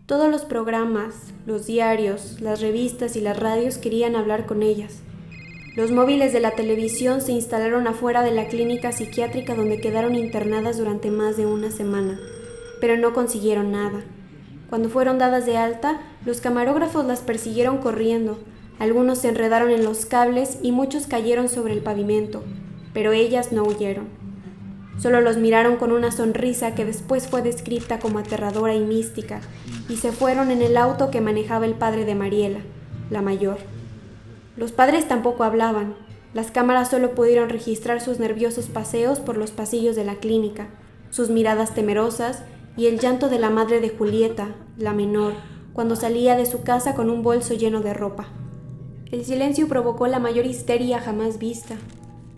Todos los programas, los diarios, las revistas y las radios querían hablar con ellas. Los móviles de la televisión se instalaron afuera de la clínica psiquiátrica donde quedaron internadas durante más de una semana, pero no consiguieron nada. Cuando fueron dadas de alta, los camarógrafos las persiguieron corriendo. Algunos se enredaron en los cables y muchos cayeron sobre el pavimento, pero ellas no huyeron. Solo los miraron con una sonrisa que después fue descrita como aterradora y mística, y se fueron en el auto que manejaba el padre de Mariela, la mayor. Los padres tampoco hablaban. Las cámaras solo pudieron registrar sus nerviosos paseos por los pasillos de la clínica, sus miradas temerosas y el llanto de la madre de Julieta, la menor, cuando salía de su casa con un bolso lleno de ropa. El silencio provocó la mayor histeria jamás vista.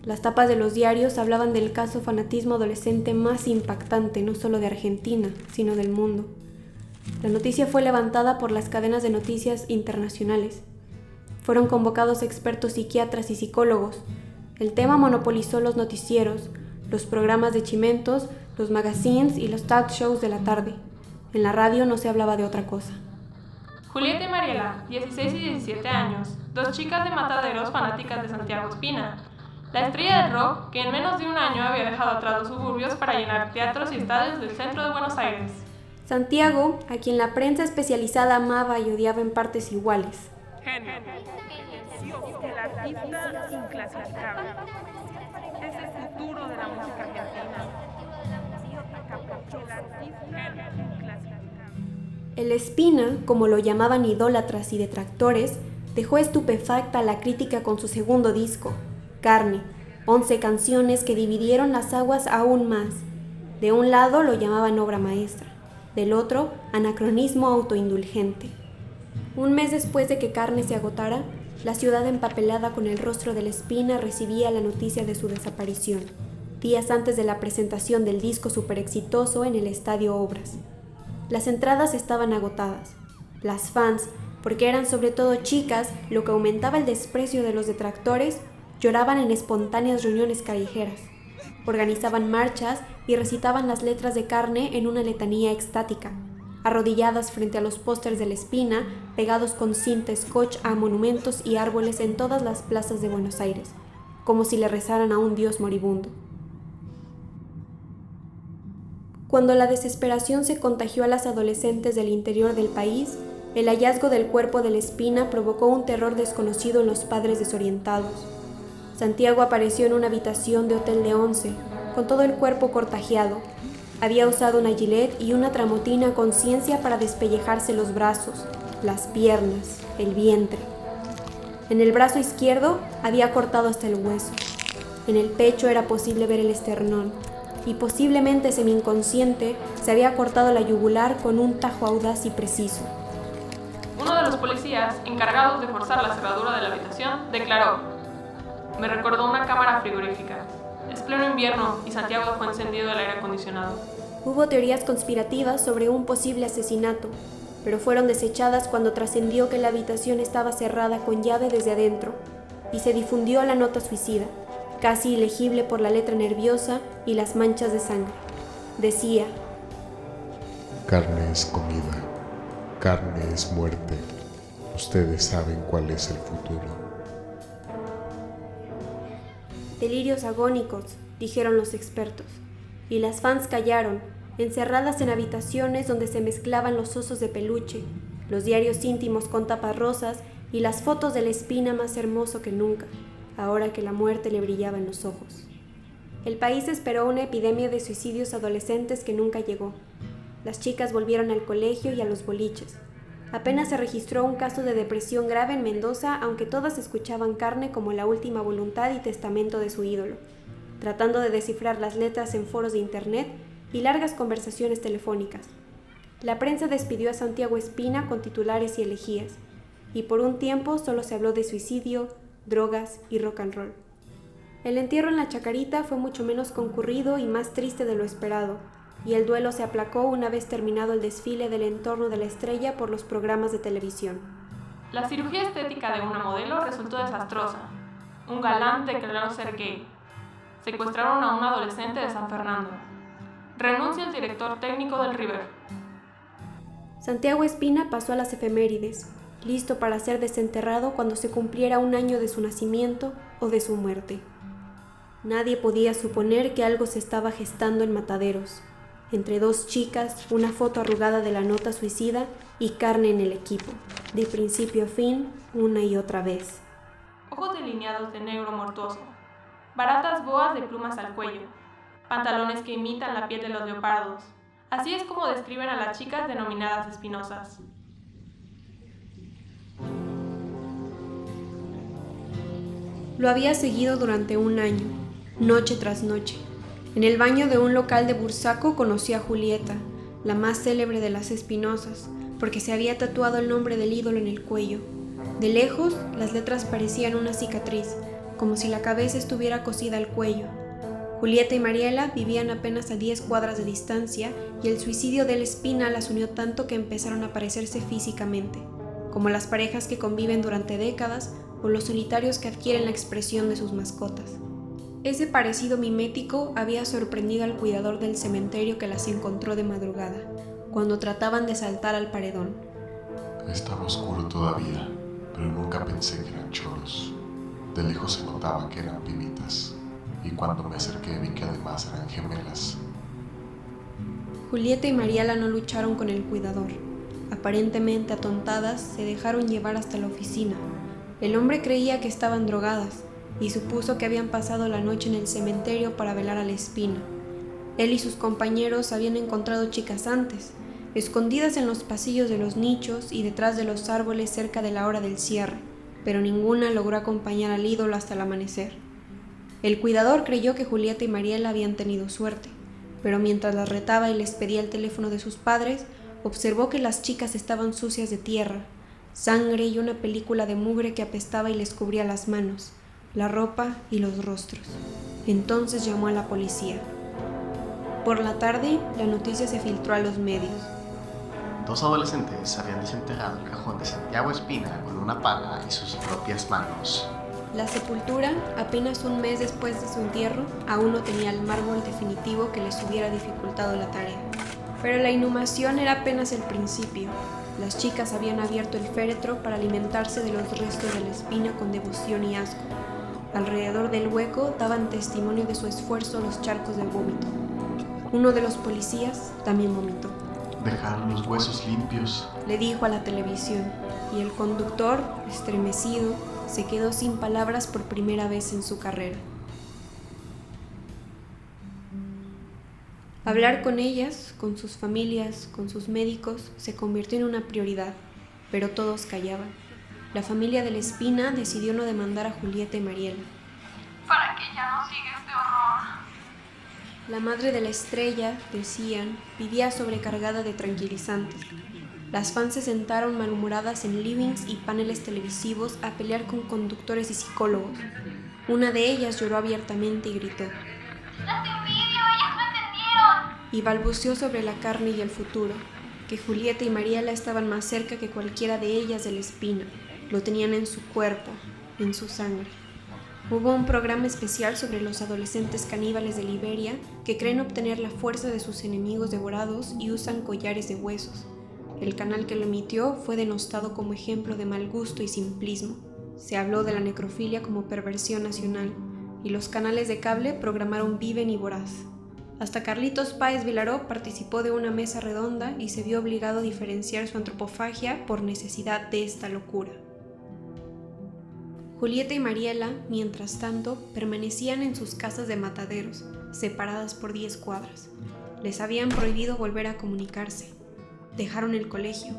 Las tapas de los diarios hablaban del caso fanatismo adolescente más impactante no solo de Argentina, sino del mundo. La noticia fue levantada por las cadenas de noticias internacionales. Fueron convocados expertos psiquiatras y psicólogos. El tema monopolizó los noticieros, los programas de chimentos, los magazines y los talk shows de la tarde. En la radio no se hablaba de otra cosa. Julieta y Mariela, 16 y 17 años, dos chicas de Mataderos fanáticas de Santiago Espina, la estrella del rock que en menos de un año había dejado atrás los suburbios para llenar teatros y estadios del centro de Buenos Aires. Santiago, a quien la prensa especializada amaba y odiaba en partes iguales. Genio, el artista inclasificable. Es el futuro de la música argentina. El artista inclasificable. El Espina, como lo llamaban idólatras y detractores, dejó estupefacta a la crítica con su segundo disco, Carne, 11 canciones que dividieron las aguas aún más. De un lado lo llamaban obra maestra, del otro, anacronismo autoindulgente. Un mes después de que Carne se agotara, la ciudad empapelada con el rostro del Espina recibía la noticia de su desaparición, días antes de la presentación del disco superexitoso en el Estadio Obras. Las entradas estaban agotadas. Las fans, porque eran sobre todo chicas, lo que aumentaba el desprecio de los detractores, lloraban en espontáneas reuniones callejeras. Organizaban marchas y recitaban las letras de Carne en una letanía extática, arrodilladas frente a los pósters del Espina, pegados con cinta scotch a monumentos y árboles en todas las plazas de Buenos Aires, como si le rezaran a un dios moribundo. Cuando la desesperación se contagió a las adolescentes del interior del país, el hallazgo del cuerpo del Espina provocó un terror desconocido en los padres desorientados. Santiago apareció en una habitación de hotel de 11, con todo el cuerpo cortajeado. Había usado una gilet y una tramotina a conciencia para despellejarse los brazos, las piernas, el vientre. En el brazo izquierdo había cortado hasta el hueso. En el pecho era posible ver el esternón, y posiblemente semi-inconsciente se había cortado la yugular con un tajo audaz y preciso. Uno de los policías, encargados de forzar la cerradura de la habitación, declaró: "Me recordó una cámara frigorífica. Es pleno invierno y Santiago dejó encendido el aire acondicionado". Hubo teorías conspirativas sobre un posible asesinato, pero fueron desechadas cuando trascendió que la habitación estaba cerrada con llave desde adentro, y se difundió la nota suicida, casi ilegible por la letra nerviosa y las manchas de sangre. Decía: Carne es comida, carne es muerte. Ustedes saben cuál es el futuro. Delirios agónicos, dijeron los expertos, y las fans callaron, encerradas en habitaciones donde se mezclaban los osos de peluche, los diarios íntimos con tapas rosas y las fotos del Espina más hermoso que nunca, ahora que la muerte le brillaba en los ojos. El país esperó una epidemia de suicidios adolescentes que nunca llegó. Las chicas volvieron al colegio y a los boliches. Apenas se registró un caso de depresión grave en Mendoza, aunque todas escuchaban Carne como la última voluntad y testamento de su ídolo, tratando de descifrar las letras en foros de internet y largas conversaciones telefónicas. La prensa despidió a Santiago Espina con titulares y elegías, y por un tiempo solo se habló de suicidio, drogas y rock and roll. El entierro en la Chacarita fue mucho menos concurrido y más triste de lo esperado, y el duelo se aplacó una vez terminado el desfile del entorno de la estrella por los programas de televisión. La cirugía estética de una modelo resultó desastrosa. Un galán declaró ser gay. Secuestraron a un adolescente de San Fernando. Renuncia el director técnico del River. Santiago Espina pasó a las efemérides, listo para ser desenterrado cuando se cumpliera 1 año de su nacimiento o de su muerte. Nadie podía suponer que algo se estaba gestando en Mataderos. Entre 2 chicas, una foto arrugada de la nota suicida y carne en el equipo, de principio a fin, una y otra vez. Ojos delineados de negro mortuoso, baratas boas de plumas al cuello, pantalones que imitan la piel de los leopardos. Así es como describen a las chicas denominadas espinosas. Lo había seguido durante 1 año, noche tras noche. En el baño de un local de Bursaco conocí a Julieta, la más célebre de las espinosas, porque se había tatuado el nombre del ídolo en el cuello. De lejos, las letras parecían una cicatriz, como si la cabeza estuviera cosida al cuello. Julieta y Mariela vivían apenas a 10 cuadras de distancia y el suicidio de Espina las unió tanto que empezaron a parecerse físicamente, como las parejas que conviven durante décadas o los solitarios que adquieren la expresión de sus mascotas. Ese parecido mimético había sorprendido al cuidador del cementerio que las encontró de madrugada, cuando trataban de saltar al paredón. Estaba oscuro todavía, pero nunca pensé que eran choros. De lejos se notaba que eran pibitas, y cuando me acerqué vi que además eran gemelas. Julieta y Mariela no lucharon con el cuidador. Aparentemente atontadas, se dejaron llevar hasta la oficina. El hombre creía que estaban drogadas y supuso que habían pasado la noche en el cementerio para velar a la Espina. Él y sus compañeros habían encontrado chicas antes, escondidas en los pasillos de los nichos y detrás de los árboles cerca de la hora del cierre, pero ninguna logró acompañar al ídolo hasta el amanecer. El cuidador creyó que Julieta y Mariela habían tenido suerte, pero mientras las retaba y les pedía el teléfono de sus padres, observó que las chicas estaban sucias de tierra, sangre y una película de mugre que apestaba y les cubría las manos, la ropa y los rostros. Entonces llamó a la policía. Por la tarde, la noticia se filtró a los medios. 2 adolescentes habían desenterrado el cajón de Santiago Espina con una pala y sus propias manos. La sepultura, apenas 1 mes después de su entierro, aún no tenía el mármol definitivo que les hubiera dificultado la tarea. Pero la inhumación era apenas el principio. Las chicas habían abierto el féretro para alimentarse de los restos de la Espina con devoción y asco. Alrededor del hueco daban testimonio de su esfuerzo los charcos de vómito. Uno de los policías también vomitó. Dejaron los huesos limpios, le dijo a la televisión, y el conductor, estremecido, se quedó sin palabras por primera vez en su carrera. Hablar con ellas, con sus familias, con sus médicos, se convirtió en una prioridad, pero todos callaban. La familia de la Espina decidió no demandar a Julieta y Mariela. Para que ya no siga este horror. La madre de la estrella, decían, vivía sobrecargada de tranquilizantes. Las fans se sentaron malhumoradas en livings y paneles televisivos a pelear con conductores y psicólogos. Una de ellas lloró abiertamente y gritó: ¡Las envidio! ¡Ellas no entendieron! Y balbuceó sobre la carne y el futuro, que Julieta y Mariela estaban más cerca que cualquiera de ellas de la Espina. Lo tenían en su cuerpo, en su sangre. Hubo un programa especial sobre los adolescentes caníbales de Liberia que creen obtener la fuerza de sus enemigos devorados y usan collares de huesos. El canal que lo emitió fue denostado como ejemplo de mal gusto y simplismo. Se habló de la necrofilia como perversión nacional, y los canales de cable programaron Viven y Voraz. Hasta Carlitos Páez Vilaró participó de una mesa redonda y se vio obligado a diferenciar su antropofagia por necesidad de esta locura. Julieta y Mariela, mientras tanto, permanecían en sus casas de Mataderos, separadas por 10 cuadras. Les habían prohibido volver a comunicarse. Dejaron el colegio.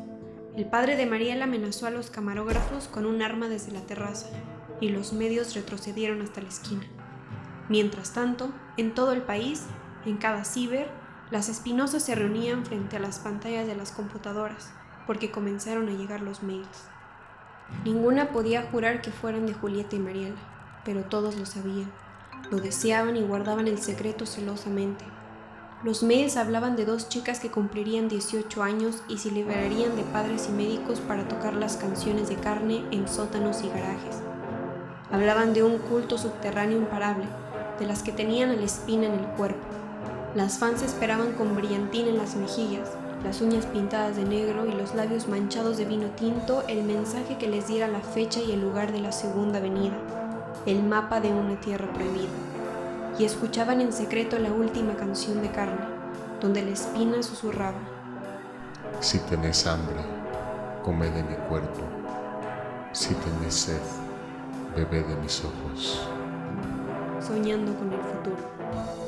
El padre de Mariela amenazó a los camarógrafos con un arma desde la terraza, y los medios retrocedieron hasta la esquina. Mientras tanto, en todo el país, en cada ciber, las espinosas se reunían frente a las pantallas de las computadoras, porque comenzaron a llegar los mails. Ninguna podía jurar que fueran de Julieta y Mariela, pero todos lo sabían, lo deseaban y guardaban el secreto celosamente. Los mails hablaban de 2 chicas que cumplirían 18 años y se liberarían de padres y médicos para tocar las canciones de Carne en sótanos y garajes. Hablaban de un culto subterráneo imparable, de las que tenían a la Espina en el cuerpo. Las fans esperaban con brillantina en las mejillas, las uñas pintadas de negro y los labios manchados de vino tinto, el mensaje que les diera la fecha y el lugar de la segunda venida, el mapa de una tierra prohibida, y escuchaban en secreto la última canción de Carne, donde la espina susurraba: Si tenés hambre, come de mi cuerpo. Si tenés sed, bebe de mis ojos. soñando con el futuro.